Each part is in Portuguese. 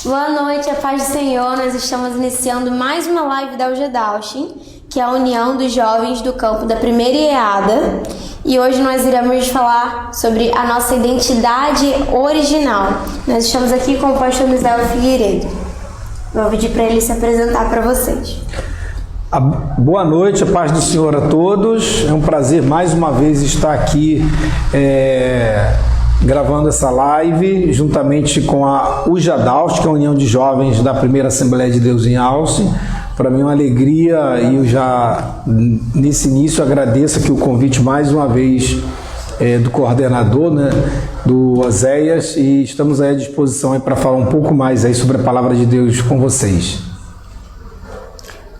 Boa noite, a paz do Senhor. Nós estamos iniciando mais uma live da UGDAUSH, que é a União dos Jovens do Campo da Primeira IEADA. E hoje nós iremos falar sobre a nossa identidade original. Nós estamos aqui com o pastor Misael Figueiredo. Vou pedir para ele se apresentar para vocês. Boa noite, a paz do Senhor a todos. É um prazer mais uma vez estar aqui gravando essa live juntamente com a UGDAUSH, que é a União de Jovens da Primeira Assembleia de Deus em Alce. Para mim é uma alegria e eu já nesse início agradeço aqui o convite mais uma vez do coordenador, né, do Oséias, e estamos aí à disposição para falar um pouco mais aí sobre a palavra de Deus com vocês.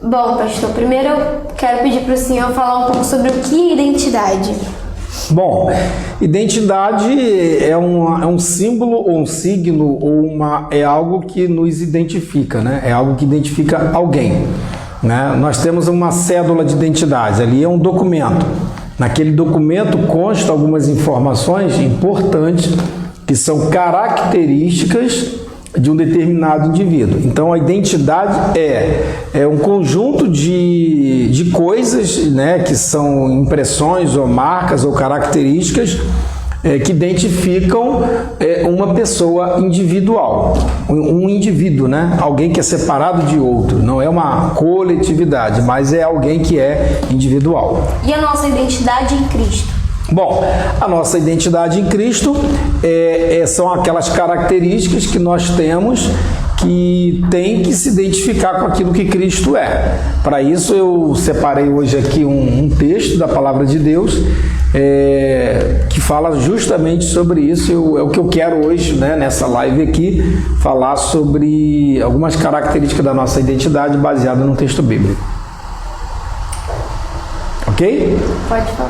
Bom, pastor, primeiro eu quero pedir para o senhor falar um pouco sobre o que é identidade. Bom, identidade é um símbolo ou um signo ou é algo que nos identifica, né? É algo que identifica alguém, né? Nós temos uma cédula de identidade, ali é um documento. Naquele documento constam algumas informações importantes que são características de um determinado indivíduo. Então a identidade é um conjunto de coisas, né, que são impressões ou marcas ou características que identificam uma pessoa individual, um indivíduo, né? Alguém que é separado de outro, não é uma coletividade, mas é alguém que é individual. E a nossa identidade em Cristo? Bom, a nossa identidade em Cristo são aquelas características que nós temos que tem que se identificar com aquilo que Cristo é. Para isso eu separei hoje aqui um texto da Palavra de Deus que fala justamente sobre isso. É o que eu quero hoje, né, nessa live aqui, falar sobre algumas características da nossa identidade baseada no texto bíblico. Ok? Pode falar.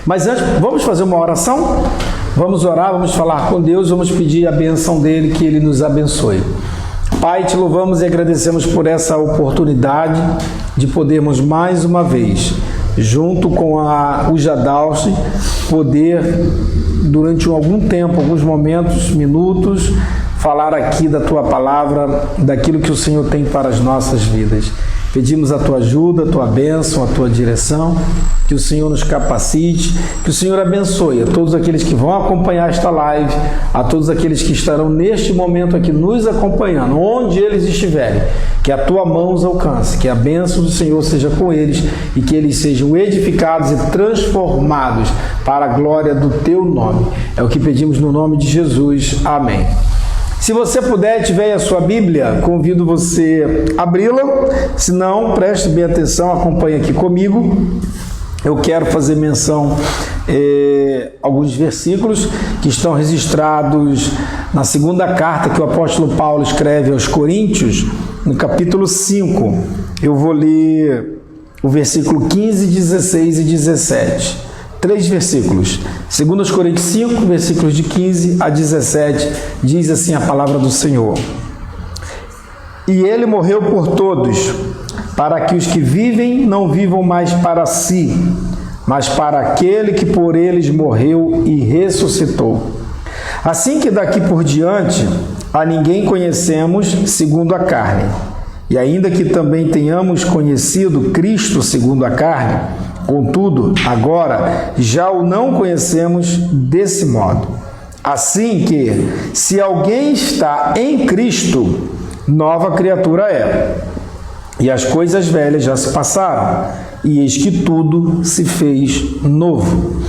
Mas antes, vamos fazer uma oração? Vamos orar, vamos falar com Deus, vamos pedir a bênção dele, que ele nos abençoe. Pai, te louvamos e agradecemos por essa oportunidade de podermos mais uma vez, junto com a UGDAUSH, poder, durante algum tempo, alguns momentos, minutos, falar aqui da tua palavra, daquilo que o Senhor tem para as nossas vidas. Pedimos a tua ajuda, a tua bênção, a tua direção, que o Senhor nos capacite, que o Senhor abençoe a todos aqueles que vão acompanhar esta live, a todos aqueles que estarão neste momento aqui nos acompanhando, onde eles estiverem, que a tua mão os alcance, que a bênção do Senhor seja com eles e que eles sejam edificados e transformados para a glória do teu nome. É o que pedimos no nome de Jesus. Amém. Se você puder e tiver a sua Bíblia, convido você a abri-la. Se não, preste bem atenção, acompanhe aqui comigo. Eu quero fazer menção a alguns versículos que estão registrados na segunda carta que o apóstolo Paulo escreve aos Coríntios, no capítulo 5. Eu vou ler o versículo 15, 16 e 17. 3 versículos. 2 Coríntios 5, versículos de 15 a 17, diz assim a palavra do Senhor. E ele morreu por todos, para que os que vivem não vivam mais para si, mas para aquele que por eles morreu e ressuscitou. Assim que daqui por diante a ninguém conhecemos segundo a carne. E ainda que também tenhamos conhecido Cristo segundo a carne, contudo, agora já o não conhecemos desse modo. Assim que, se alguém está em Cristo, nova criatura é. E as coisas velhas já se passaram, e eis que tudo se fez novo.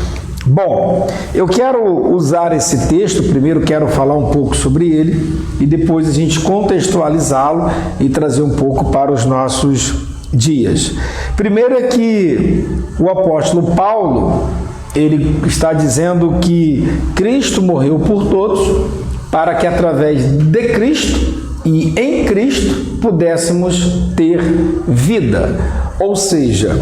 Bom, eu quero usar esse texto, primeiro quero falar um pouco sobre ele, e depois a gente contextualizá-lo e trazer um pouco para os nossos dias. Primeiro é que o apóstolo Paulo, ele está dizendo que Cristo morreu por todos, para que através de Cristo e em Cristo pudéssemos ter vida. Ou seja,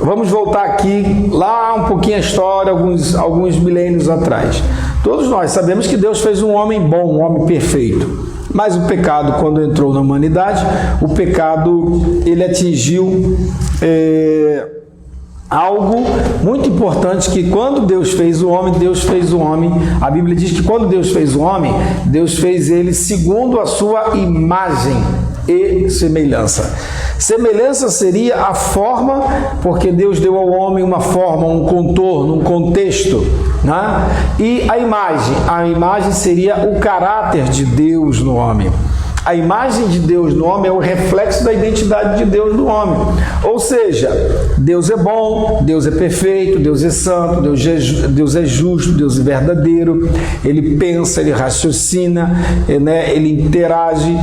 vamos voltar aqui lá um pouquinho a história, alguns milênios atrás. Todos nós sabemos que Deus fez um homem bom, um homem perfeito. Mas o pecado, quando entrou na humanidade, o pecado ele atingiu algo muito importante, que quando Deus fez o homem, a Bíblia diz que quando Deus fez o homem, Deus fez ele segundo a sua imagem e semelhança. Semelhança seria a forma, porque Deus deu ao homem uma forma, um contorno, um contexto, né? E a imagem seria o caráter de Deus no homem. A imagem de Deus no homem é o reflexo da identidade de Deus no homem. Ou seja, Deus é bom, Deus é perfeito, Deus é santo, Deus é justo, Deus é verdadeiro. Ele pensa, ele raciocina, né? Ele interage,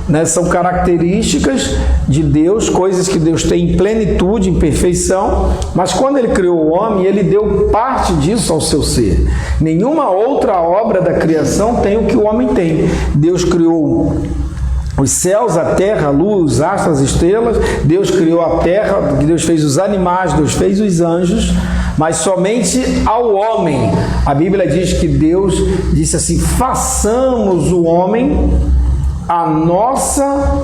né? São características de Deus, coisas que Deus tem em plenitude, em perfeição. Mas quando ele criou o homem, ele deu parte disso ao seu ser. Nenhuma outra obra da criação tem o que o homem tem. Deus criou os céus, a terra, a luz, os astros, as estrelas. Deus criou a terra, Deus fez os animais, Deus fez os anjos, mas somente ao homem. A Bíblia diz que Deus disse assim: façamos o homem a nossa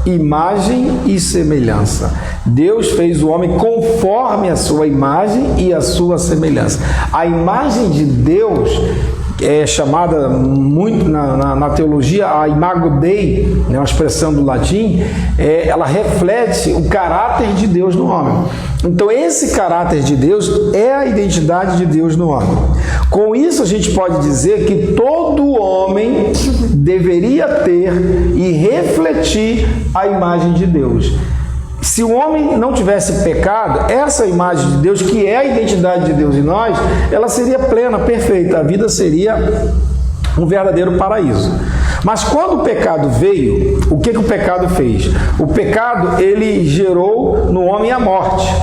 imagem e semelhança. Deus fez o homem conforme a sua imagem e a sua semelhança. A imagem de Deus é chamada muito na teologia a imago Dei, né, uma expressão do latim, ela reflete o caráter de Deus no homem. Então esse caráter de Deus é a identidade de Deus no homem. Com isso a gente pode dizer que todo homem deveria ter e refletir a imagem de Deus. Se o homem não tivesse pecado, essa imagem de Deus, que é a identidade de Deus em nós, ela seria plena, perfeita. A vida seria um verdadeiro paraíso. Mas quando o pecado veio, o que o pecado fez? O pecado, ele gerou no homem a morte.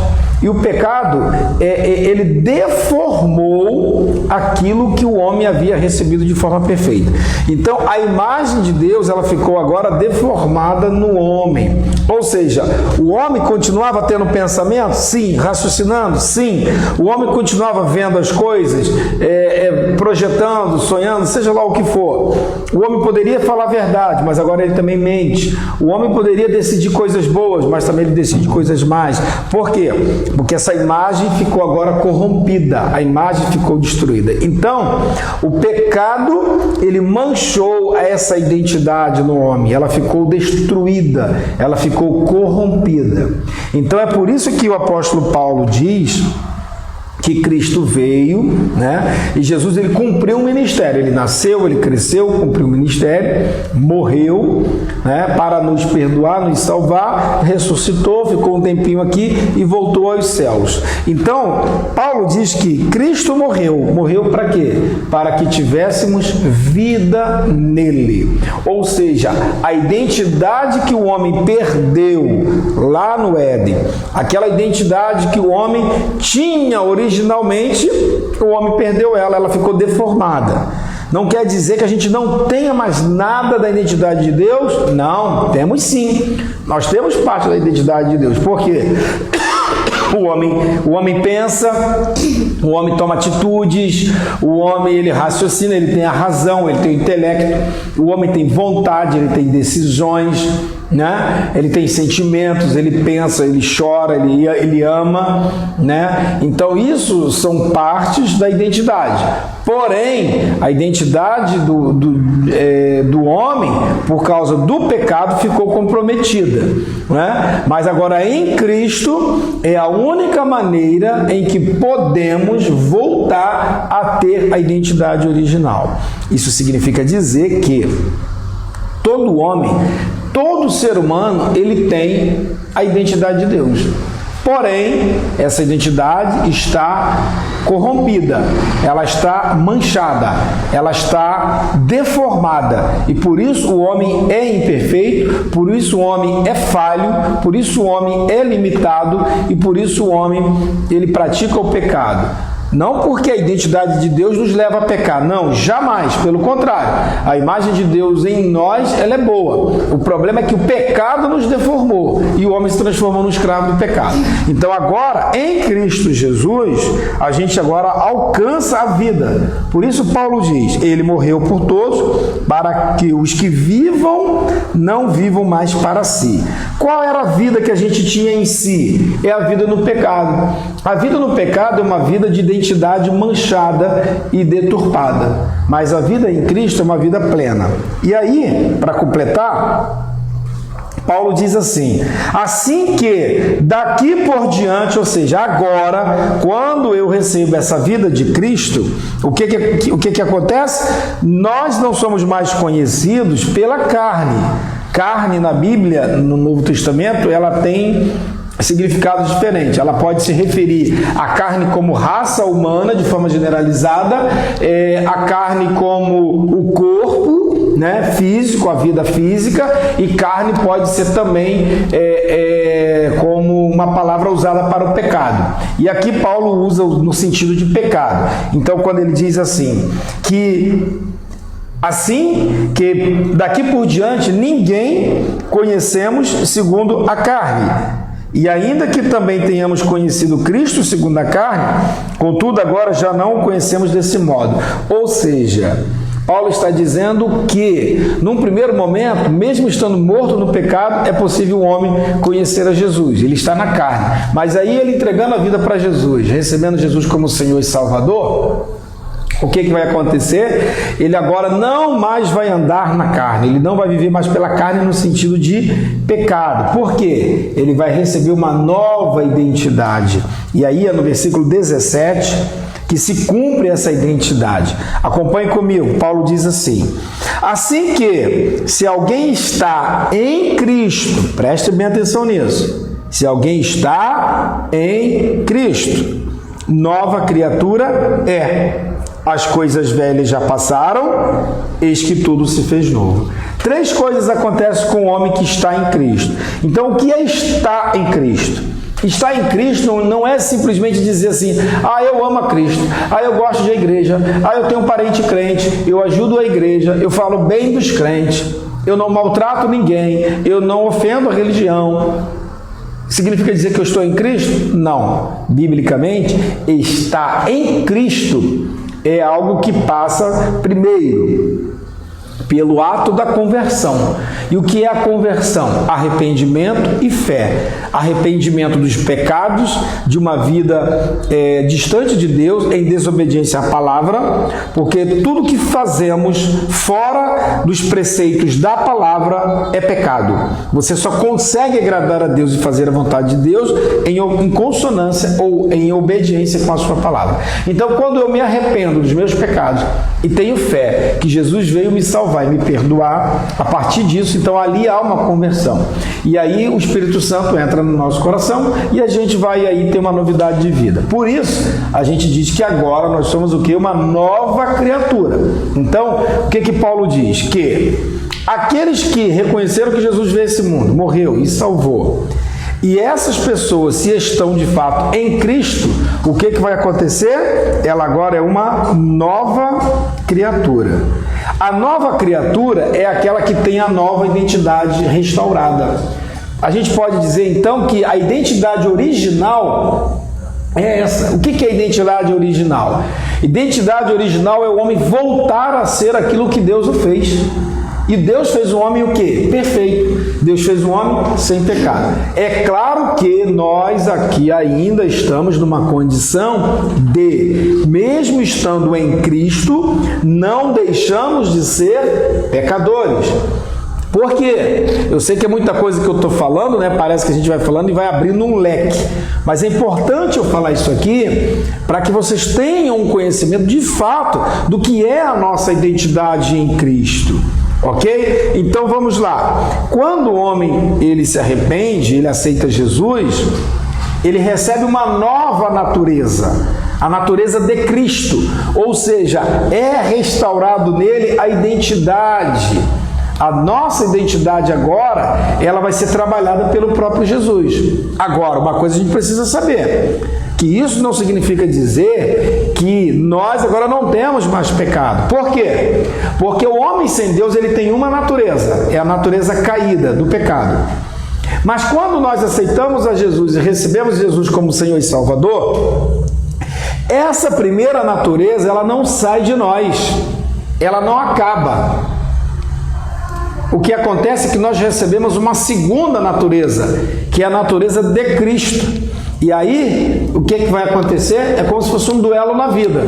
E o pecado, ele deformou aquilo que o homem havia recebido de forma perfeita. Então, a imagem de Deus, ela ficou agora deformada no homem. Ou seja, o homem continuava tendo pensamento? Sim. Raciocinando? Sim. O homem continuava vendo as coisas, projetando, sonhando, seja lá o que for. O homem poderia falar a verdade, mas agora ele também mente. O homem poderia decidir coisas boas, mas também ele decide coisas más. Por quê? Porque essa imagem ficou agora corrompida, a imagem ficou destruída. Então, o pecado, ele manchou essa identidade no homem, ela ficou destruída, ela ficou corrompida. Então, é por isso que o apóstolo Paulo diz que Cristo veio, né? E Jesus, ele cumpriu o ministério. Ele nasceu, ele cresceu, cumpriu o ministério, morreu, né? Para nos perdoar, nos salvar, ressuscitou, ficou um tempinho aqui e voltou aos céus. Então, Paulo diz que Cristo morreu. Morreu para quê? Para que tivéssemos vida nele. Ou seja, a identidade que o homem perdeu lá no Éden, aquela identidade que o homem tinha originalmente, o homem perdeu ela ficou deformada. Não quer dizer que a gente não tenha mais nada da identidade de Deus. Não, temos sim. Nós temos parte da identidade de Deus. Por quê? O homem pensa, o homem toma atitudes, o homem, ele raciocina, ele tem a razão, ele tem o intelecto, o homem tem vontade, ele tem decisões, né? Ele tem sentimentos, ele pensa, ele chora, ele ama, né? Então isso são partes da identidade. Porém, a identidade do homem, por causa do pecado, ficou comprometida, né? Mas agora em Cristo é a única maneira em que podemos voltar a ter a identidade original. Isso significa dizer que todo homem, todo ser humano, ele tem a identidade de Deus. Porém, essa identidade está corrompida, ela está manchada, ela está deformada. E por isso o homem é imperfeito, por isso o homem é falho, por isso o homem é limitado e por isso o homem, ele pratica o pecado. Não porque a identidade de Deus nos leva a pecar, não, jamais, pelo contrário. A imagem de Deus em nós, ela é boa. O problema é que o pecado nos deformou e o homem se transformou no escravo do pecado. Então agora, em Cristo Jesus, a gente agora alcança a vida. Por isso Paulo diz, ele morreu por todos, para que os que vivam, não vivam mais para si. Qual era a vida que a gente tinha em si? É a vida no pecado. A vida no pecado é uma vida de identidade manchada e deturpada. Mas a vida em Cristo é uma vida plena. E aí, para completar, Paulo diz assim que daqui por diante, ou seja, agora, quando eu recebo essa vida de Cristo, o que acontece? Nós não somos mais conhecidos pela carne. Carne na Bíblia, no Novo Testamento, ela tem significados diferentes. Ela pode se referir à carne como raça humana, de forma generalizada, a carne como o corpo, né, físico, a vida física, e carne pode ser também como uma palavra usada para o pecado. E aqui Paulo usa no sentido de pecado. Então, quando ele diz assim que daqui por diante ninguém conhecemos segundo a carne. E ainda que também tenhamos conhecido Cristo segundo a carne, contudo agora já não o conhecemos desse modo. Ou seja, Paulo está dizendo que, num primeiro momento, mesmo estando morto no pecado, é possível um homem conhecer a Jesus. Ele está na carne. Mas aí ele entregando a vida para Jesus, recebendo Jesus como Senhor e Salvador, o que vai acontecer? Ele agora não mais vai andar na carne, ele não vai viver mais pela carne no sentido de pecado. Por quê? Ele vai receber uma nova identidade. E aí é no versículo 17 que se cumpre essa identidade. Acompanhe comigo, Paulo diz assim que se alguém está em Cristo, preste bem atenção nisso, se alguém está em Cristo, nova criatura é. As coisas velhas já passaram, eis que tudo se fez novo. 3 coisas acontecem com o homem que está em Cristo. Então, o que é estar em Cristo? Estar em Cristo não é simplesmente dizer assim, eu amo a Cristo, eu gosto de igreja, eu tenho um parente crente, eu ajudo a igreja, eu falo bem dos crentes, eu não maltrato ninguém, eu não ofendo a religião. Significa dizer que eu estou em Cristo? Não. Biblicamente, estar em Cristo é algo que passa primeiro pelo ato da conversão. E o que é a conversão? Arrependimento e fé. Arrependimento dos pecados, de uma vida distante de Deus, em desobediência à palavra, porque tudo que fazemos fora dos preceitos da palavra é pecado. Você só consegue agradar a Deus e fazer a vontade de Deus em consonância ou em obediência com a sua palavra. Então, quando eu me arrependo dos meus pecados e tenho fé que Jesus veio me salvar e me perdoar, a partir disso, então ali há uma conversão. E aí o Espírito Santo entra no nosso coração e a gente vai aí ter uma novidade de vida. Por isso, a gente diz que agora nós somos o quê? Uma nova criatura. Então, o que Paulo diz? Que aqueles que reconheceram que Jesus veio a esse mundo, morreu e salvou, e essas pessoas, se estão de fato em Cristo, o que vai acontecer? Ela agora é uma nova criatura. A nova criatura é aquela que tem a nova identidade restaurada. A gente pode dizer então que a identidade original é essa. O que é identidade original? Identidade original é o homem voltar a ser aquilo que Deus o fez. E Deus fez o homem o quê? Perfeito. Deus fez o homem sem pecado. É claro que nós aqui ainda estamos numa condição de, mesmo estando em Cristo, não deixamos de ser pecadores. Por quê? Eu sei que é muita coisa que eu estou falando, né? Parece que a gente vai falando e vai abrindo um leque. Mas é importante eu falar isso aqui para que vocês tenham um conhecimento de fato do que é a nossa identidade em Cristo. Ok? Então vamos lá. Quando o homem ele se arrepende, ele aceita Jesus, ele recebe uma nova natureza, a natureza de Cristo. Ou seja, é restaurado nele a identidade. A nossa identidade agora, ela vai ser trabalhada pelo próprio Jesus. Agora, uma coisa a gente precisa saber. que isso não significa dizer que nós agora não temos mais pecado. Por quê? Porque o homem sem Deus, ele tem uma natureza, é a natureza caída do pecado. Mas quando nós aceitamos a Jesus e recebemos Jesus como Senhor e Salvador, essa primeira natureza, ela não sai de nós, ela não acaba. O que acontece é que nós recebemos uma segunda natureza, que é a natureza de Cristo. E aí, o que vai acontecer? É como se fosse um duelo na vida.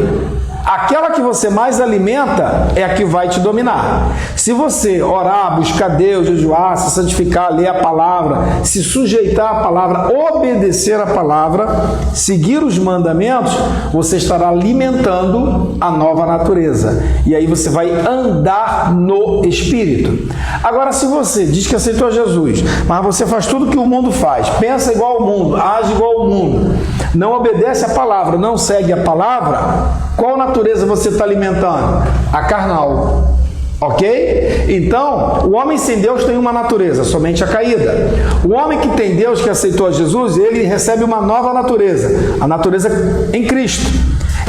Aquela que você mais alimenta é a que vai te dominar. Se você orar, buscar Deus, jejuar, se santificar, ler a palavra, se sujeitar à palavra, obedecer a palavra, seguir os mandamentos, você estará alimentando a nova natureza. E aí você vai andar no Espírito. Agora, se você diz que aceitou Jesus, mas você faz tudo que o mundo faz, pensa igual ao mundo, age igual ao mundo, não obedece a palavra, não segue a palavra, qual natureza você está alimentando? A carnal. Ok? Então, o homem sem Deus tem uma natureza, somente a caída. O homem que tem Deus, que aceitou a Jesus, ele recebe uma nova natureza, a natureza em Cristo.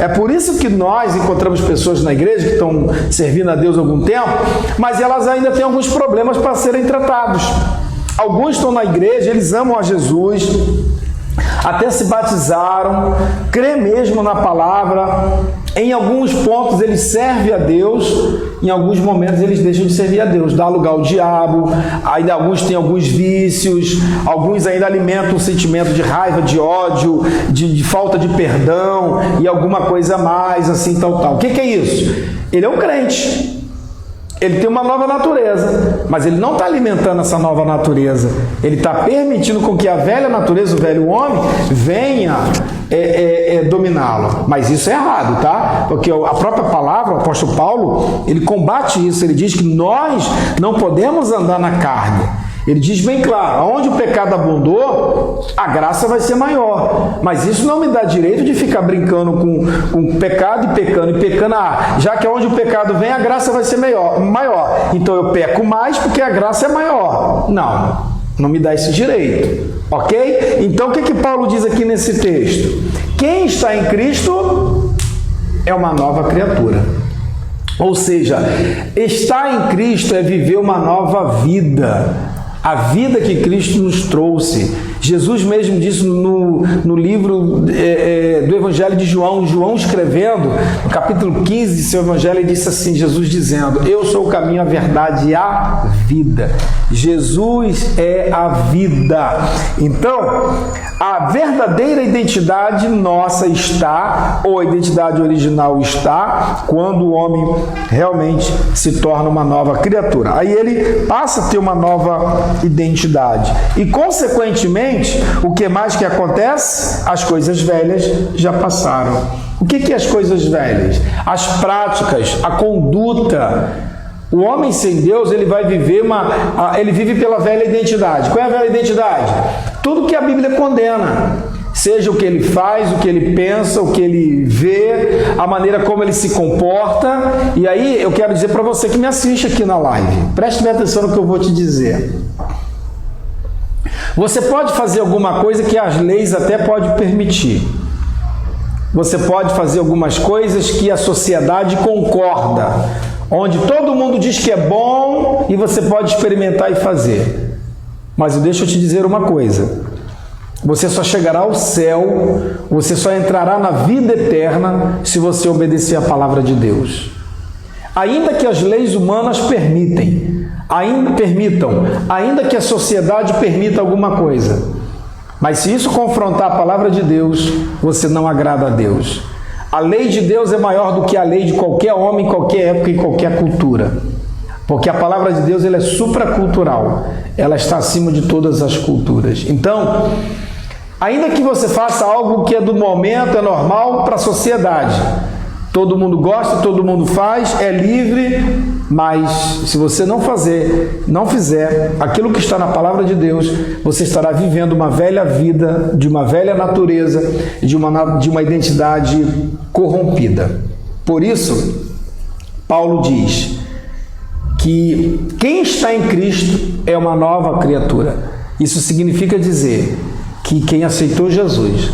É por isso que nós encontramos pessoas na igreja que estão servindo a Deus há algum tempo, mas elas ainda têm alguns problemas para serem tratados. Alguns estão na igreja, eles amam a Jesus, até se batizaram, crê mesmo na palavra, em alguns pontos eles servem a Deus, em alguns momentos eles deixam de servir a Deus, dá lugar ao diabo, ainda alguns têm alguns vícios, alguns ainda alimentam um sentimento de raiva, de ódio, de falta de perdão e alguma coisa mais, assim, tal. O que é isso? Ele é um crente. Ele tem uma nova natureza, mas ele não está alimentando essa nova natureza. Ele está permitindo com que a velha natureza, o velho homem, venha dominá-lo. Mas isso é errado, tá? Porque a própria palavra, o apóstolo Paulo, ele combate isso. Ele diz que nós não podemos andar na carne. Ele diz bem claro, onde o pecado abundou, a graça vai ser maior. Mas isso não me dá direito de ficar brincando com o pecado e pecando. Já que onde o pecado vem, a graça vai ser maior. Então eu peco mais porque a graça é maior. Não me dá esse direito. Ok? Então o que Paulo diz aqui nesse texto? Quem está em Cristo é uma nova criatura. Ou seja, estar em Cristo é viver uma nova vida. A vida que Cristo nos trouxe. Jesus mesmo disse no livro do Evangelho de João, João escrevendo, no capítulo 15 de seu Evangelho, ele disse assim, Jesus dizendo, eu sou o caminho, a verdade e a vida. Jesus é a vida. Então, a verdadeira identidade nossa está, ou a identidade original está, quando o homem realmente se torna uma nova criatura. Aí ele passa a ter uma nova identidade. E, consequentemente, o que mais que acontece? As coisas velhas já passaram. O que é as coisas velhas? As práticas, a conduta. O homem sem Deus, ele vai viver ele vive pela velha identidade. Qual é a velha identidade? Tudo que a Bíblia condena. Seja o que ele faz, o que ele pensa, o que ele vê, a maneira como ele se comporta. E aí eu quero dizer para você que me assiste aqui na live, preste bem atenção no que eu vou te dizer. Você pode fazer alguma coisa que as leis até podem permitir. Você pode fazer algumas coisas que a sociedade concorda, onde todo mundo diz que é bom e você pode experimentar e fazer. Mas deixa eu te dizer uma coisa. Você só chegará ao céu, você só entrará na vida eterna se você obedecer a palavra de Deus. Ainda que as leis humanas ainda que a sociedade permita alguma coisa, mas se isso confrontar a palavra de Deus, você não agrada a Deus. A lei de Deus é maior do que a lei de qualquer homem, em qualquer época, em qualquer cultura. Porque a palavra de Deus ela é supracultural, ela está acima de todas as culturas. Então, ainda que você faça algo que é do momento, é normal para a sociedade, todo mundo gosta, todo mundo faz, é livre, mas se você não fizer aquilo que está na palavra de Deus, você estará vivendo uma velha vida, de uma velha natureza, de uma identidade corrompida. Por isso, Paulo diz que quem está em Cristo é uma nova criatura. Isso significa dizer que quem aceitou Jesus,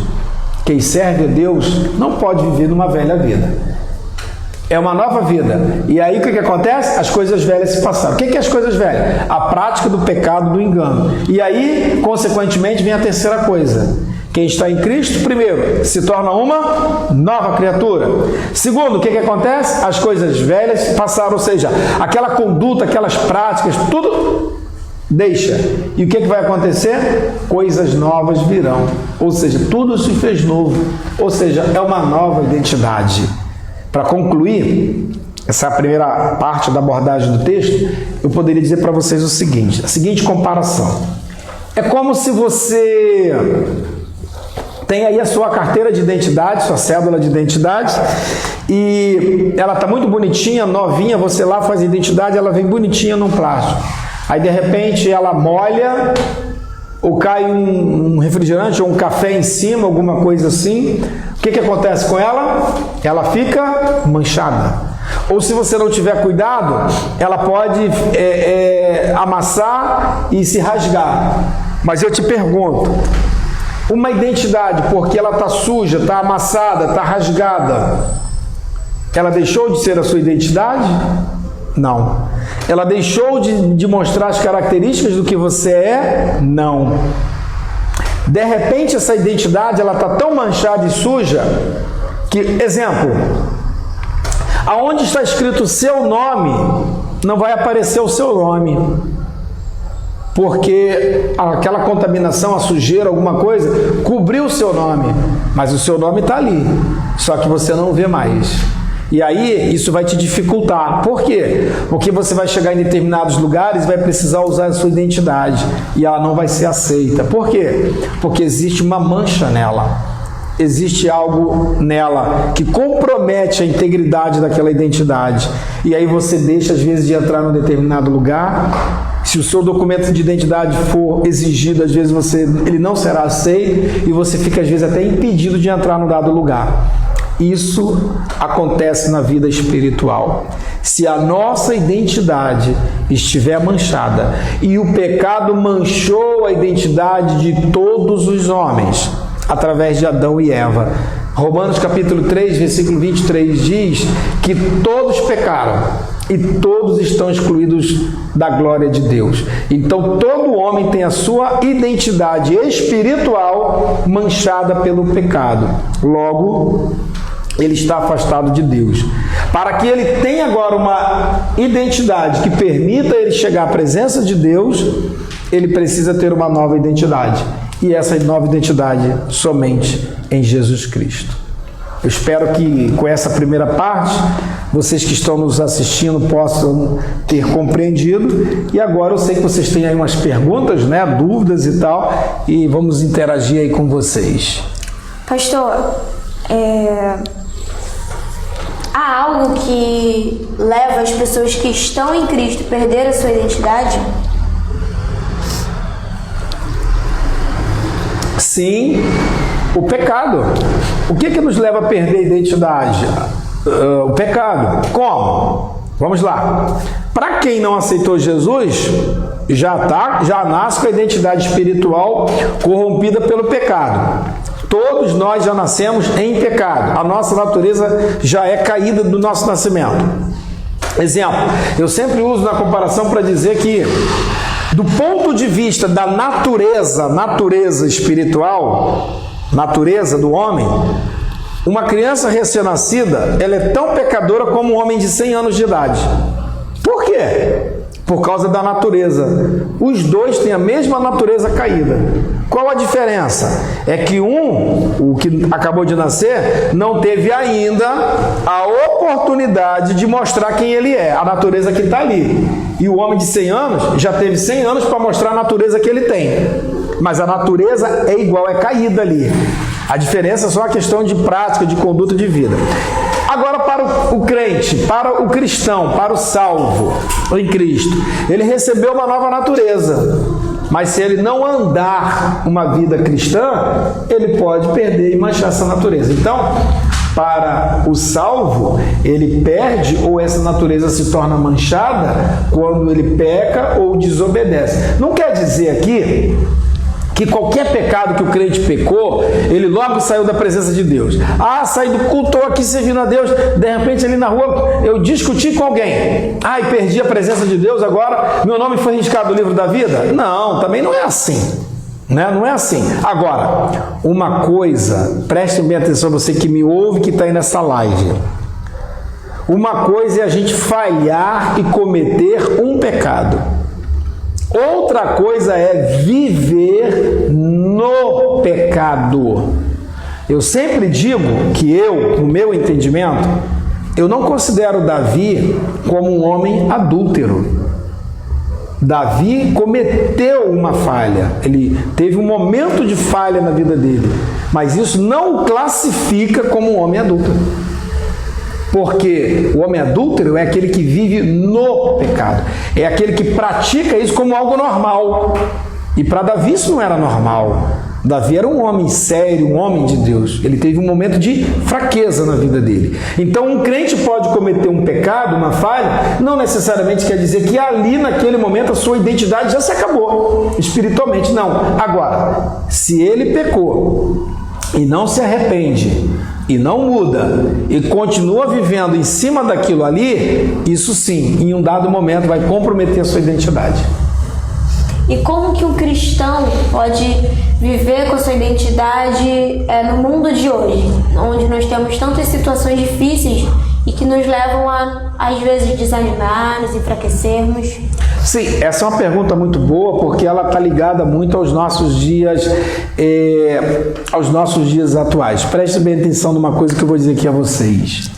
Quem serve a Deus não pode viver numa velha vida. É uma nova vida. E aí o que acontece? As coisas velhas se passaram. O que é as coisas velhas? A prática do pecado, do engano. E aí, consequentemente, vem a terceira coisa. Quem está em Cristo, primeiro, se torna uma nova criatura. Segundo, o que acontece? As coisas velhas se passaram, ou seja, aquela conduta, aquelas práticas, tudo deixa. E o que vai acontecer? Coisas novas virão. Ou seja, tudo se fez novo. Ou seja, é uma nova identidade. Para concluir essa primeira parte da abordagem do texto, eu poderia dizer para vocês o seguinte, a seguinte comparação. É como se você tem aí a sua carteira de identidade, sua cédula de identidade, e ela está muito bonitinha, novinha, você lá faz a identidade, ela vem bonitinha num plástico. Aí de repente ela molha, ou cai um refrigerante ou um café em cima, alguma coisa assim. O que acontece com ela? Ela fica manchada. Ou se você não tiver cuidado, ela pode amassar e se rasgar. Mas eu te pergunto, uma identidade, porque ela está suja, está amassada, está rasgada, ela deixou de ser a sua identidade? Não. Ela deixou de mostrar as características do que você é? Não. De repente essa identidade ela está tão manchada e suja que, exemplo, aonde está escrito o seu nome, não vai aparecer o seu nome, porque aquela contaminação, a sujeira, alguma coisa, cobriu o seu nome, mas o seu nome está ali, só que você não vê mais. E aí isso vai te dificultar. Por quê? Porque você vai chegar em determinados lugares e vai precisar usar a sua identidade e ela não vai ser aceita. Por quê? Porque existe uma mancha nela. Existe algo nela que compromete a integridade daquela identidade. E aí você deixa às vezes de entrar num determinado lugar. Se o seu documento de identidade for exigido, às vezes ele não será aceito e você fica às vezes até impedido de entrar num dado lugar. Isso acontece na vida espiritual. Se a nossa identidade estiver manchada, e o pecado manchou a identidade de todos os homens, através de Adão e Eva. Romanos capítulo 3, versículo 23 diz que todos pecaram e todos estão excluídos da glória de Deus. Então todo homem tem a sua identidade espiritual manchada pelo pecado. Logo, ele está afastado de Deus. Para que ele tenha agora uma identidade que permita ele chegar à presença de Deus, ele precisa ter uma nova identidade. E essa nova identidade somente em Jesus Cristo. Eu espero que com essa primeira parte, vocês que estão nos assistindo possam ter compreendido. E agora eu sei que vocês têm aí umas perguntas, né, dúvidas e tal, e vamos interagir aí com vocês. Pastor, há algo que leva as pessoas que estão em Cristo a perder a sua identidade? Sim, o pecado. O que nos leva a perder a identidade? O pecado. Como? Vamos lá. Para quem não aceitou Jesus, já nasce com a identidade espiritual corrompida pelo pecado. Todos nós já nascemos em pecado. A nossa natureza já é caída do nosso nascimento. Exemplo, eu sempre uso na comparação para dizer que, do ponto de vista da natureza espiritual, natureza do homem, uma criança recém-nascida, ela é tão pecadora como um homem de 100 anos de idade. Por quê? Por causa da natureza. Os dois têm a mesma natureza caída. Qual a diferença? É que o que acabou de nascer, não teve ainda a oportunidade de mostrar quem ele é, a natureza que está ali. E o homem de 100 anos já teve 100 anos para mostrar a natureza que ele tem. Mas a natureza é igual, é caída ali. A diferença é só a questão de prática, de conduta de vida. Agora, para o crente, para o cristão, para o salvo em Cristo, ele recebeu uma nova natureza. Mas se ele não andar uma vida cristã, ele pode perder e manchar essa natureza. Então, para o salvo, ele perde ou essa natureza se torna manchada quando ele peca ou desobedece. Não quer dizer aqui que qualquer pecado que o crente pecou, ele logo saiu da presença de Deus. Saí do culto, estou aqui servindo a Deus, de repente ali na rua eu discuti com alguém. E perdi a presença de Deus, agora meu nome foi riscado do livro da vida? Não, também não é assim. Não é assim. Agora, uma coisa, preste bem atenção, você que me ouve, que está aí nessa live. Uma coisa é a gente falhar e cometer um pecado. Outra coisa é viver no pecado. Eu sempre digo que no meu entendimento, eu não considero Davi como um homem adúltero. Davi cometeu uma falha, ele teve um momento de falha na vida dele, mas isso não o classifica como um homem adúltero. Porque o homem adúltero é aquele que vive no pecado, é aquele que pratica isso como algo normal. E para Davi isso não era normal. Davi era um homem sério, um homem de Deus. Ele teve um momento de fraqueza na vida dele. Então um crente pode cometer um pecado, uma falha, não necessariamente quer dizer que ali naquele momento a sua identidade já se acabou, espiritualmente, não. Agora, se ele pecou e não se arrepende, e não muda, e continua vivendo em cima daquilo ali, isso sim, em um dado momento vai comprometer a sua identidade. E como que um cristão pode viver com a sua identidade no mundo de hoje, onde nós temos tantas situações difíceis e que nos levam a, às vezes, desanimar, nos enfraquecermos? Sim, essa é uma pergunta muito boa, porque ela está ligada muito aos nossos dias atuais. Prestem bem atenção numa coisa que eu vou dizer aqui a vocês.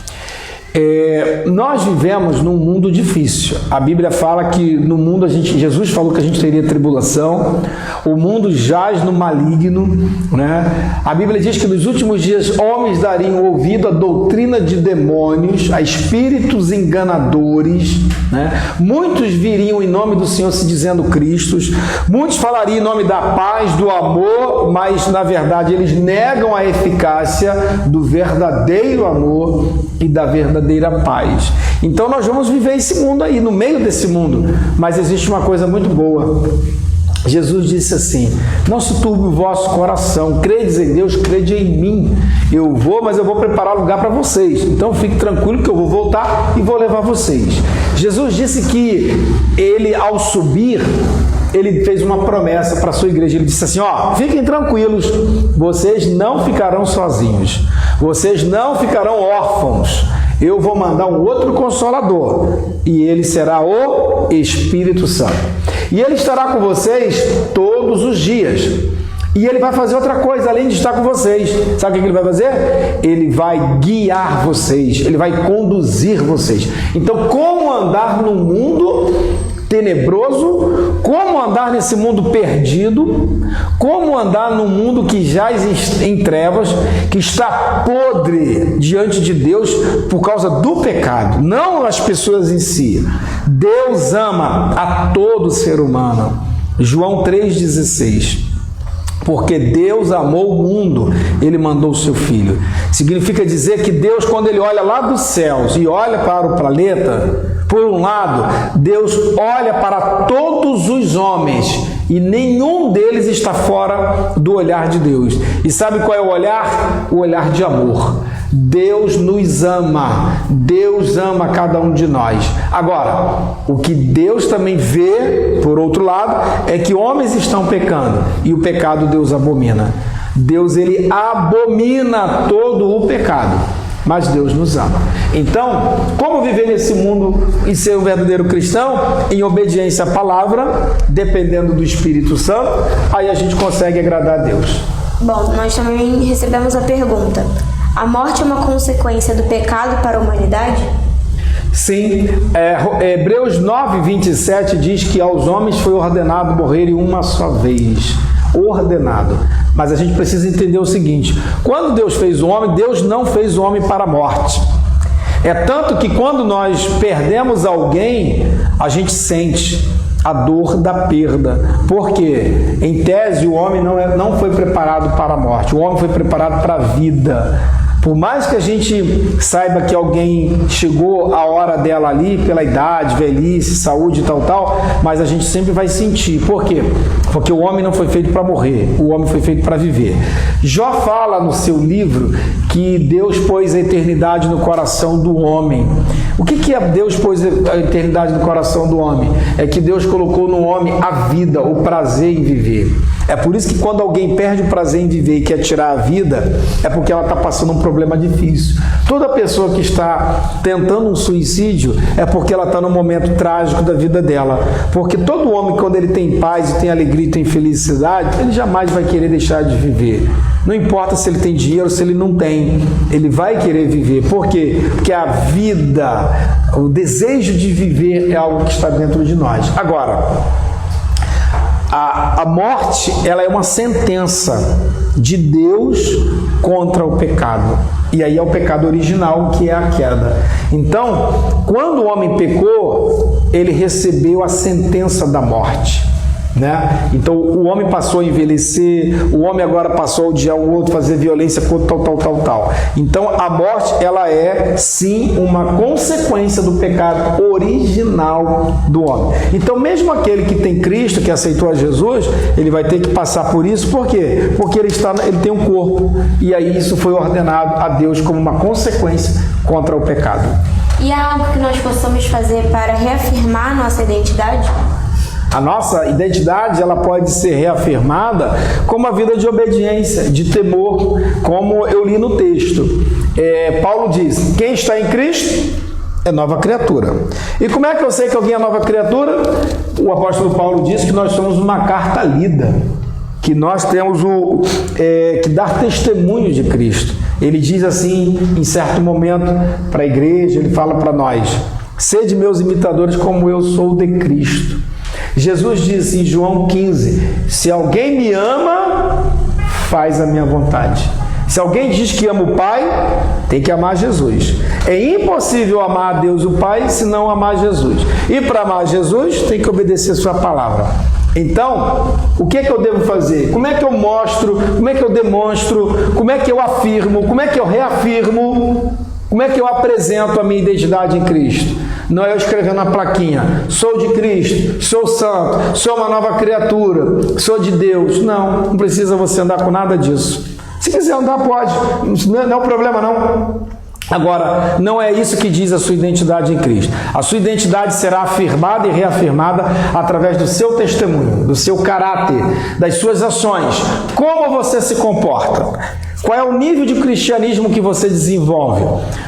Nós vivemos num mundo difícil. A Bíblia fala que no mundo Jesus falou que a gente teria tribulação, o mundo jaz no maligno, né? A Bíblia diz que nos últimos dias homens dariam ouvido à doutrina de demônios, a espíritos enganadores, né? Muitos viriam em nome do Senhor se dizendo Cristos, muitos falariam em nome da paz, do amor, mas na verdade eles negam a eficácia do verdadeiro amor e da verdadeira paz. Então nós vamos viver esse mundo aí, no meio desse mundo, mas existe uma coisa muito boa. Jesus disse assim: não se turbe o vosso coração, credes em Deus, crede em mim. Eu vou, mas eu vou preparar lugar para vocês, então fique tranquilo que eu vou voltar e vou levar vocês. Jesus disse que ele, ao subir, ele fez uma promessa para a sua igreja. Ele disse assim: fiquem tranquilos, vocês não ficarão sozinhos, vocês não ficarão órfãos. Eu vou mandar um outro Consolador, e ele será o Espírito Santo. E ele estará com vocês todos os dias. E ele vai fazer outra coisa, além de estar com vocês. Sabe o que ele vai fazer? Ele vai guiar vocês, ele vai conduzir vocês. Então, como andar no mundo tenebroso, como andar nesse mundo perdido, como andar num mundo que jaz em trevas, que está podre diante de Deus por causa do pecado, não as pessoas em si. Deus ama a todo ser humano. João 3,16. Porque Deus amou o mundo, Ele mandou o seu Filho. Significa dizer que Deus, quando Ele olha lá dos céus e olha para o planeta, por um lado, Deus olha para todos os homens e nenhum deles está fora do olhar de Deus. E sabe qual é o olhar? O olhar de amor. Deus nos ama, Deus ama cada um de nós. Agora, o que Deus também vê, por outro lado, é que homens estão pecando, e o pecado Deus abomina. Deus, ele abomina todo o pecado, mas Deus nos ama. Então, como viver nesse mundo e ser um verdadeiro cristão? Em obediência à palavra, dependendo do Espírito Santo, aí a gente consegue agradar a Deus. Bom, nós também recebemos a pergunta: a morte é uma consequência do pecado para a humanidade? Sim, Hebreus 9:27 diz que aos homens foi ordenado morrerem uma só vez. Ordenado. Mas a gente precisa entender o seguinte: quando Deus fez o homem, Deus não fez o homem para a morte. É tanto que quando nós perdemos alguém, a gente sente a dor da perda. Porque, em tese, o homem não foi preparado para a morte. O homem foi preparado para a vida. Por mais que a gente saiba que alguém chegou a hora dela ali, pela idade, velhice, saúde e tal, mas a gente sempre vai sentir. Por quê? Porque o homem não foi feito para morrer, o homem foi feito para viver. Jó fala no seu livro que Deus pôs a eternidade no coração do homem. O que é Deus pôs a eternidade no coração do homem? É que Deus colocou no homem a vida, o prazer em viver. É por isso que quando alguém perde o prazer em viver e quer tirar a vida, é porque ela está passando um problema difícil. Toda pessoa que está tentando um suicídio é porque ela está num momento trágico da vida dela. Porque todo homem, quando ele tem paz e tem alegria e tem felicidade, ele jamais vai querer deixar de viver. Não importa se ele tem dinheiro ou se ele não tem, ele vai querer viver. Por quê? Porque a vida, o desejo de viver é algo que está dentro de nós. Agora, a morte, ela é uma sentença de Deus contra o pecado. E aí é o pecado original, que é a queda. Então, quando o homem pecou, ele recebeu a sentença da morte. Né? Então o homem passou a envelhecer, o homem agora passou a odiar o outro, fazer violência contra tal. Então a morte, ela é sim uma consequência do pecado original do homem. Então mesmo aquele que tem Cristo, que aceitou a Jesus, ele vai ter que passar por isso. Por quê? Porque ele tem um corpo, e aí isso foi ordenado a Deus como uma consequência contra o pecado. E há algo que nós possamos fazer para reafirmar nossa identidade? A nossa identidade, ela pode ser reafirmada com uma vida de obediência, de temor, como eu li no texto. Paulo diz, quem está em Cristo é nova criatura. E como é que eu sei que alguém é nova criatura? O apóstolo Paulo diz que nós somos uma carta lida, que nós temos que dar testemunho de Cristo. Ele diz assim, em certo momento, para a igreja, ele fala para nós, sede meus imitadores como eu sou de Cristo. Jesus disse em João 15, se alguém me ama, faz a minha vontade. Se alguém diz que ama o Pai, tem que amar Jesus. É impossível amar a Deus o Pai se não amar Jesus. E para amar Jesus, tem que obedecer a sua palavra. Então, o que é que eu devo fazer? Como é que eu mostro? Como é que eu demonstro? Como é que eu afirmo? Como é que eu reafirmo? Como é que eu apresento a minha identidade em Cristo? Não é eu escrevendo na plaquinha, sou de Cristo, sou santo, sou uma nova criatura, sou de Deus. Não precisa você andar com nada disso. Se quiser andar, pode, não é um problema não. Agora, não é isso que diz a sua identidade em Cristo. A sua identidade será afirmada e reafirmada através do seu testemunho, do seu caráter, das suas ações. Como você se comporta? Qual é o nível de cristianismo que você desenvolve?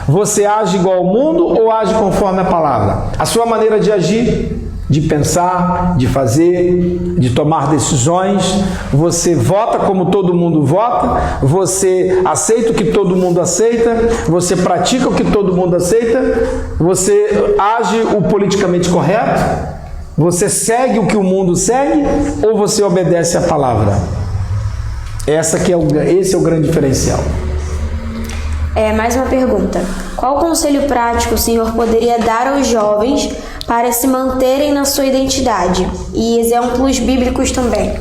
Você age igual ao mundo ou age conforme a palavra? A sua maneira de agir, de pensar, de fazer, de tomar decisões, você vota como todo mundo vota, você aceita o que todo mundo aceita, você pratica o que todo mundo aceita, você age o politicamente correto, você segue o que o mundo segue ou você obedece à palavra? Esse é o grande diferencial. Mais uma pergunta. Qual conselho prático o senhor poderia dar aos jovens para se manterem na sua identidade? E exemplos bíblicos também.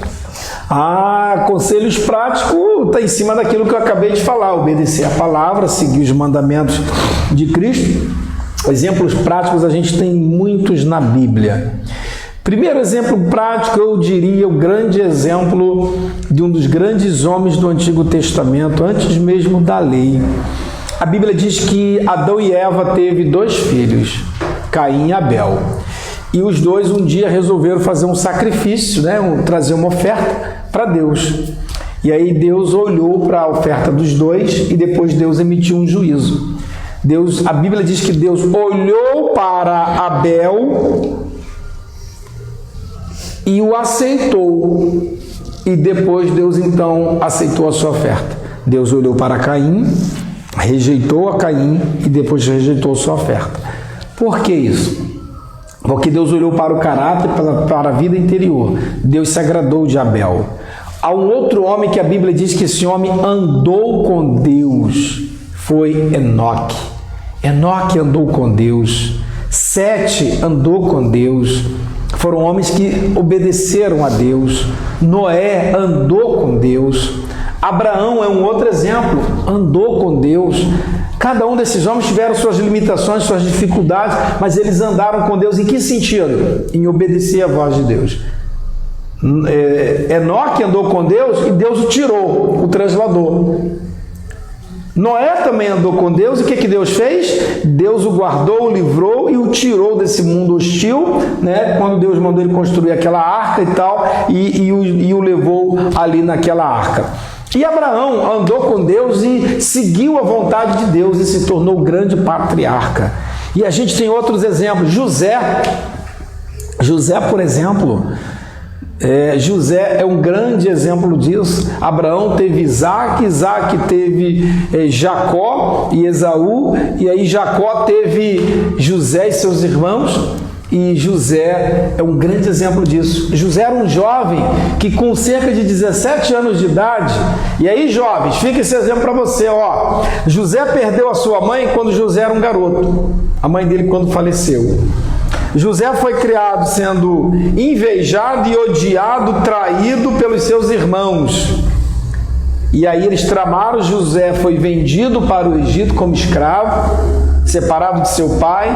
Conselhos práticos está em cima daquilo que eu acabei de falar. Obedecer a palavra, seguir os mandamentos de Cristo. Exemplos práticos a gente tem muitos na Bíblia. Primeiro exemplo prático, eu diria o grande exemplo de um dos grandes homens do Antigo Testamento, antes mesmo da lei. A Bíblia diz que Adão e Eva teve 2 filhos, Caim e Abel. E os dois um dia resolveram fazer um sacrifício, trazer uma oferta para Deus. E aí Deus olhou para a oferta dos dois e depois Deus emitiu um juízo. A Bíblia diz que Deus olhou para Abel e o aceitou, e depois Deus então aceitou a sua oferta. Deus olhou para Caim, rejeitou a Caim e depois rejeitou a sua oferta. Por que isso? Porque Deus olhou para o caráter, para a vida interior. Deus se agradou de Abel. Há um outro homem que a Bíblia diz que esse homem andou com Deus, foi Enoque. Enoque andou com Deus, Sete andou com Deus. Foram homens que obedeceram a Deus. Noé andou com Deus. Abraão é um outro exemplo, andou com Deus. Cada um desses homens tiveram suas limitações, suas dificuldades, mas eles andaram com Deus em que sentido? Em obedecer a voz de Deus. Enoque andou com Deus e Deus o tirou, o transladou. Noé também andou com Deus e o que Deus fez? Deus o guardou, o livrou e o tirou desse mundo hostil, né? Quando Deus mandou ele construir aquela arca e tal, e o levou ali naquela arca. E Abraão andou com Deus e seguiu a vontade de Deus e se tornou grande patriarca. E a gente tem outros exemplos. José, por exemplo, José é um grande exemplo disso. Abraão teve Isaac, Isaac teve Jacó e Esaú, e aí Jacó teve José e seus irmãos, e José é um grande exemplo disso. José era um jovem que com cerca de 17 anos de idade, e aí jovens, fica esse exemplo para você, ó. José perdeu a sua mãe quando José era um garoto, a mãe dele quando faleceu. José foi criado sendo invejado e odiado, traído pelos seus irmãos. E aí eles tramaram, José foi vendido para o Egito como escravo, separado de seu pai.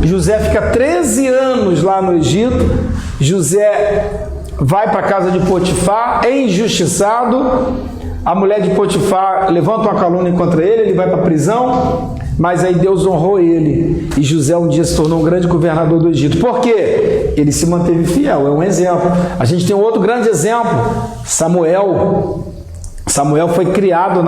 José fica 13 anos lá no Egito. José vai para a casa de Potifar, é injustiçado. A mulher de Potifar levanta uma calúnia contra ele, ele vai para a prisão. Mas aí Deus honrou ele, e José um dia se tornou um grande governador do Egito. Por quê? Ele se manteve fiel, é um exemplo. A gente tem um outro grande exemplo, Samuel. Samuel foi criado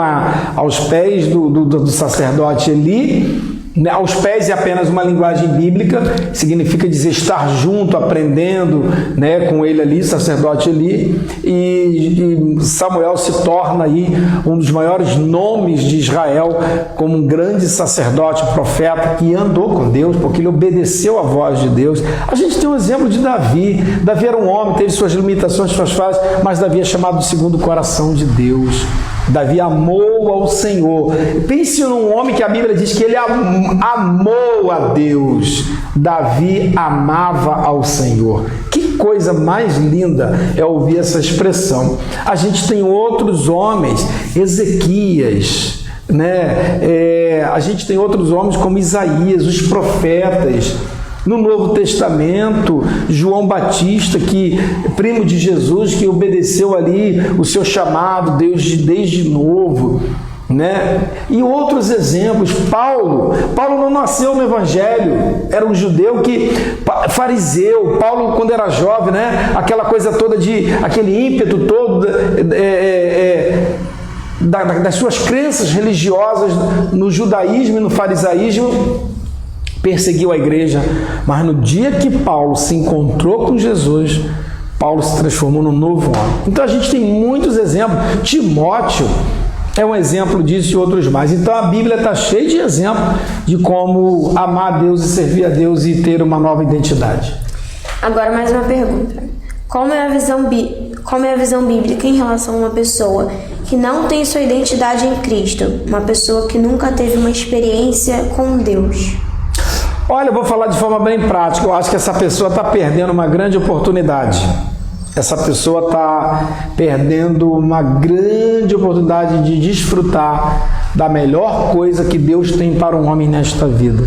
aos pés do sacerdote Eli. Aos pés é apenas uma linguagem bíblica, significa dizer estar junto, aprendendo, né, com ele ali, sacerdote Eli, e Samuel se torna aí um dos maiores nomes de Israel, como um grande sacerdote, profeta, que andou com Deus, porque ele obedeceu à voz de Deus. A gente tem um exemplo de Davi. Davi era um homem, teve suas limitações, suas falhas, mas Davi é chamado de segundo o coração de Deus. Davi amou ao Senhor. Pense num homem que a Bíblia diz que ele amou a Deus. Davi amava ao Senhor. Que coisa mais linda é ouvir essa expressão. A gente tem outros homens, Ezequias, né? A gente tem outros homens como Isaías, os profetas. No Novo Testamento, João Batista, que primo de Jesus, que obedeceu ali o seu chamado, Deus desde novo, né? E outros exemplos. Paulo não nasceu no Evangelho, era um judeu fariseu. Paulo, quando era jovem, né? Aquela coisa toda aquele ímpeto todo das suas crenças religiosas no judaísmo e no farisaísmo, perseguiu a igreja, mas no dia que Paulo se encontrou com Jesus, Paulo se transformou num novo homem. Então a gente tem muitos exemplos. Timóteo é um exemplo disso e outros mais. Então a Bíblia está cheia de exemplos de como amar a Deus e servir a Deus e ter uma nova identidade. Agora mais uma pergunta. Como é a visão bíblica em relação a uma pessoa que não tem sua identidade em Cristo? Uma pessoa que nunca teve uma experiência com Deus? Olha, eu vou falar de forma bem prática. Eu acho que essa pessoa está perdendo uma grande oportunidade. Essa pessoa está perdendo uma grande oportunidade de desfrutar da melhor coisa que Deus tem para um homem nesta vida.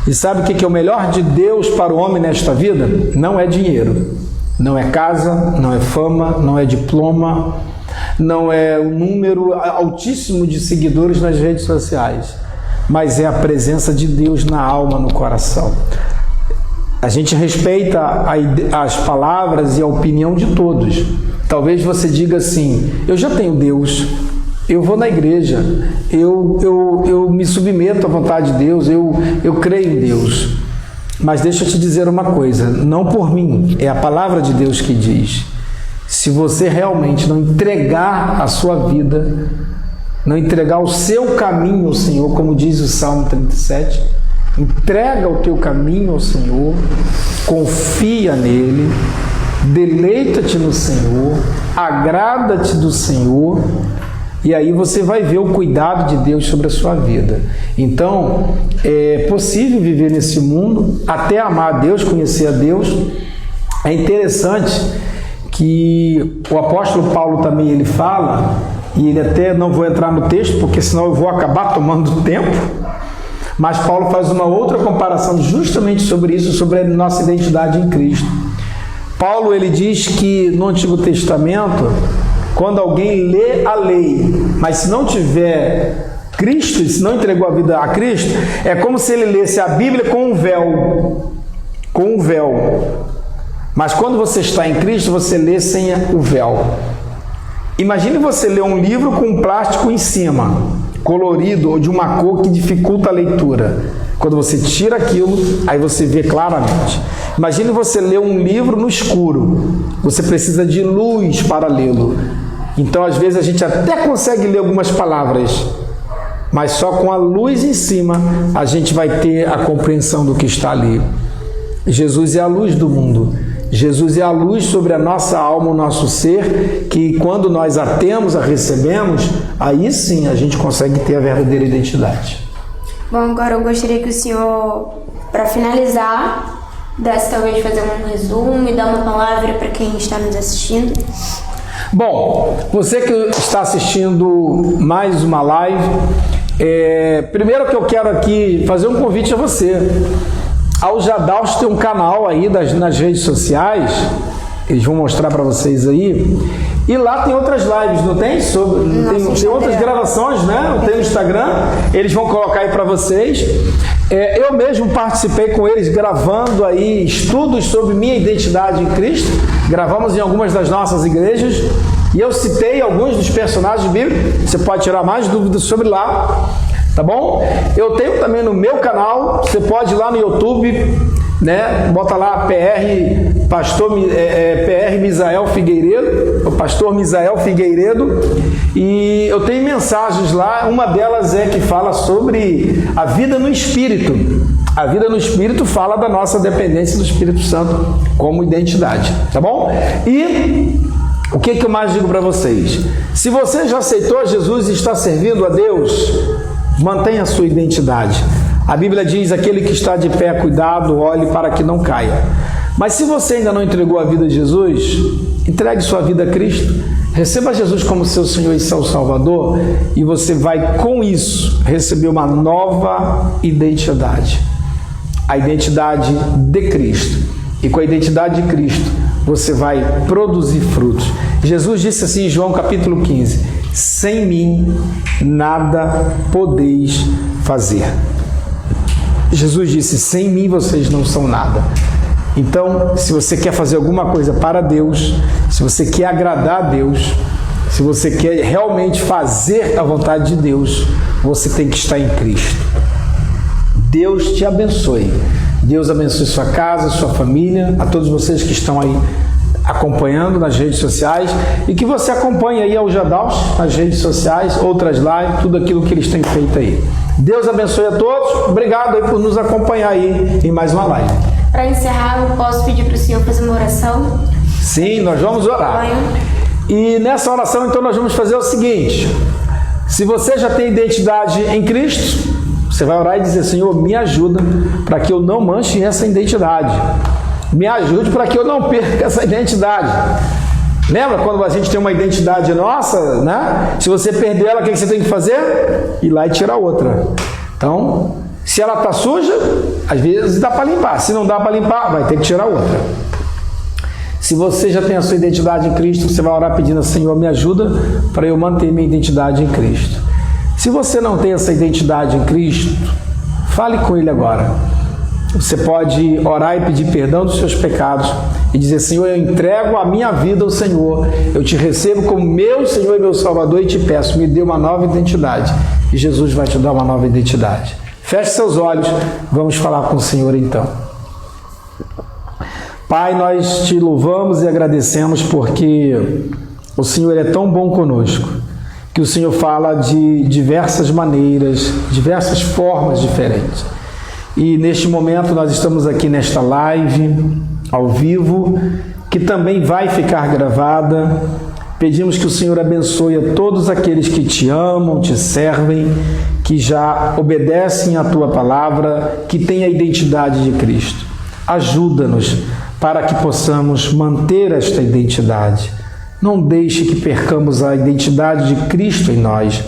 E sabe o que é o melhor de Deus para o homem nesta vida? Não é dinheiro, não é casa, não é fama, não é diploma, não é um número altíssimo de seguidores nas redes sociais, mas é a presença de Deus na alma, no coração. A gente respeita as palavras e a opinião de todos. Talvez você diga assim: eu já tenho Deus, eu vou na igreja, eu me submeto à vontade de Deus, eu creio em Deus. Mas deixa eu te dizer uma coisa, não por mim, é a palavra de Deus que diz: se você realmente não entregar a sua vida, não entregar o seu caminho ao Senhor, como diz o Salmo 37, entrega o teu caminho ao Senhor, confia nele, deleita-te no Senhor, agrada-te do Senhor, e aí você vai ver o cuidado de Deus sobre a sua vida. Então, é possível viver nesse mundo, até amar a Deus, conhecer a Deus. É interessante que o apóstolo Paulo também ele fala e ele até não vou entrar no texto, porque senão eu vou acabar tomando tempo, mas Paulo faz uma outra comparação justamente sobre isso, sobre a nossa identidade em Cristo. Paulo, ele diz que no Antigo Testamento, quando alguém lê a lei, mas se não tiver Cristo, se não entregou a vida a Cristo, é como se ele lesse a Bíblia com um véu. Com um véu. Mas quando você está em Cristo, você lê sem o véu. Imagine você ler um livro com um plástico em cima, colorido ou de uma cor que dificulta a leitura. Quando você tira aquilo, aí você vê claramente. Imagine você ler um livro no escuro. Você precisa de luz para lê-lo. Então, às vezes, a gente até consegue ler algumas palavras, mas só com a luz em cima a gente vai ter a compreensão do que está ali. Jesus é a luz do mundo. Jesus é a luz sobre a nossa alma, o nosso ser, que quando nós a temos, a recebemos, aí sim a gente consegue ter a verdadeira identidade. Bom, agora eu gostaria que o senhor, para finalizar, desse talvez fazer um resumo e dar uma palavra para quem está nos assistindo. Bom, você que está assistindo mais uma live, primeiro que eu quero aqui fazer um convite a você. A Jadaus tem um canal aí nas redes sociais, eles vão mostrar para vocês aí, e lá tem outras lives, não tem? Tem outras gravações, né? Tem no Instagram, eles vão colocar aí para vocês. Eu mesmo participei com eles gravando aí estudos sobre minha identidade em Cristo, gravamos em algumas das nossas igrejas, e eu citei alguns dos personagens bíblicos, você pode tirar mais dúvidas sobre lá, tá bom? Eu tenho também no meu canal, você pode ir lá no YouTube, né? Bota lá PR Misael Figueiredo, o pastor Misael Figueiredo, e eu tenho mensagens lá, uma delas é que fala sobre a vida no Espírito. A vida no Espírito fala da nossa dependência do Espírito Santo como identidade, tá bom? E o que eu mais digo para vocês? Se você já aceitou Jesus e está servindo a Deus, mantenha a sua identidade. A Bíblia diz, aquele que está de pé, cuidado, olhe para que não caia. Mas se você ainda não entregou a vida a Jesus, entregue sua vida a Cristo, receba Jesus como seu Senhor e seu Salvador, e você vai com isso receber uma nova identidade, a identidade de Cristo. E com a identidade de Cristo, você vai produzir frutos. Jesus disse assim em João capítulo 15, sem mim nada podeis fazer. Jesus disse, sem mim vocês não são nada. Então, se você quer fazer alguma coisa para Deus, se você quer agradar a Deus, se você quer realmente fazer a vontade de Deus, você tem que estar em Cristo. Deus te abençoe. Deus abençoe sua casa, sua família, a todos vocês que estão aí acompanhando nas redes sociais, e que você acompanhe aí ao Jadaus nas redes sociais, outras lives, tudo aquilo que eles têm feito aí. Deus abençoe a todos. Obrigado aí por nos acompanhar aí em mais uma live. Para encerrar, eu posso pedir para o senhor fazer uma oração? Sim, nós vamos orar. E nessa oração, então, nós vamos fazer o seguinte: se você já tem identidade em Cristo, você vai orar e dizer, Senhor, me ajuda para que eu não manche essa identidade. Me ajude para que eu não perca essa identidade. Lembra quando a gente tem uma identidade nossa, né? Se você perder ela, o que você tem que fazer? Ir lá e tirar outra. Então, se ela está suja, às vezes dá para limpar. Se não dá para limpar, vai ter que tirar outra. Se você já tem a sua identidade em Cristo, você vai orar pedindo, Senhor, me ajuda para eu manter minha identidade em Cristo. Se você não tem essa identidade em Cristo, fale com Ele agora. Você pode orar e pedir perdão dos seus pecados e dizer, Senhor, eu entrego a minha vida ao Senhor, eu te recebo como meu Senhor e meu Salvador e te peço, me dê uma nova identidade. E Jesus vai te dar uma nova identidade. Feche seus olhos, vamos falar com o Senhor então. Pai, nós te louvamos e agradecemos porque o Senhor é tão bom conosco, que o Senhor fala de diversas maneiras, diversas formas diferentes. E neste momento nós estamos aqui nesta live, ao vivo, que também vai ficar gravada. Pedimos que o Senhor abençoe a todos aqueles que te amam, te servem, que já obedecem à tua palavra, que têm a identidade de Cristo. Ajuda-nos para que possamos manter esta identidade. Não deixe que percamos a identidade de Cristo em nós.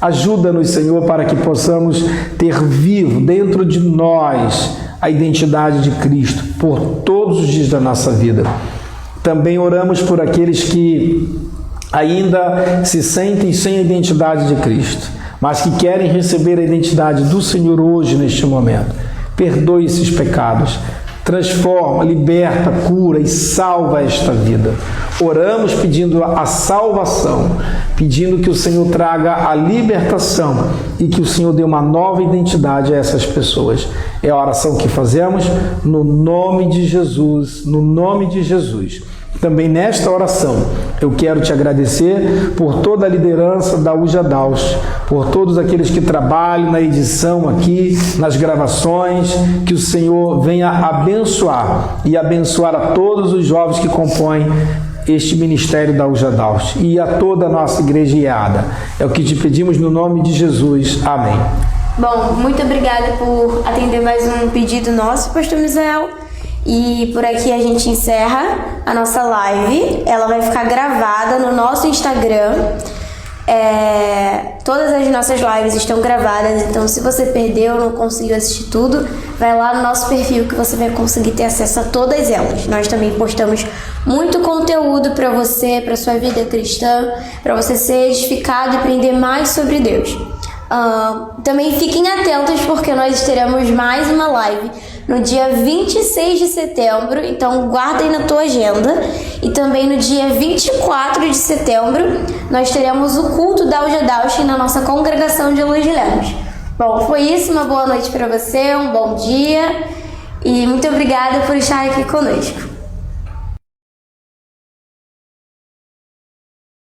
Ajuda-nos, Senhor, para que possamos ter vivo dentro de nós a identidade de Cristo por todos os dias da nossa vida. Também oramos por aqueles que ainda se sentem sem a identidade de Cristo, mas que querem receber a identidade do Senhor hoje, neste momento. Perdoe esses pecados. Transforma, liberta, cura e salva esta vida. Oramos pedindo a salvação, pedindo que o Senhor traga a libertação e que o Senhor dê uma nova identidade a essas pessoas. É a oração que fazemos no nome de Jesus, no nome de Jesus. Também nesta oração, eu quero te agradecer por toda a liderança da Ujadaus, por todos aqueles que trabalham na edição aqui, nas gravações, que o Senhor venha abençoar e abençoar a todos os jovens que compõem este ministério da Ujadaus e a toda a nossa igreja IEADA. É o que te pedimos no nome de Jesus. Amém. Bom, muito obrigada por atender mais um pedido nosso, pastor Misael. E por aqui a gente encerra a nossa live. Ela vai ficar gravada no nosso Instagram. Todas as nossas lives estão gravadas, então se você perdeu, não conseguiu assistir tudo, vai lá no nosso perfil que você vai conseguir ter acesso a todas elas. Nós também postamos muito conteúdo para você, para sua vida cristã, para você ser edificado e aprender mais sobre Deus. Também fiquem atentos porque nós teremos mais uma live no dia 26 de setembro, então guardem na tua agenda. E também no dia 24 de setembro nós teremos o culto da Ujadaus na nossa congregação de Luiz de Lemos. Bom, foi isso, uma boa noite para você, um bom dia e muito obrigada por estar aqui conosco.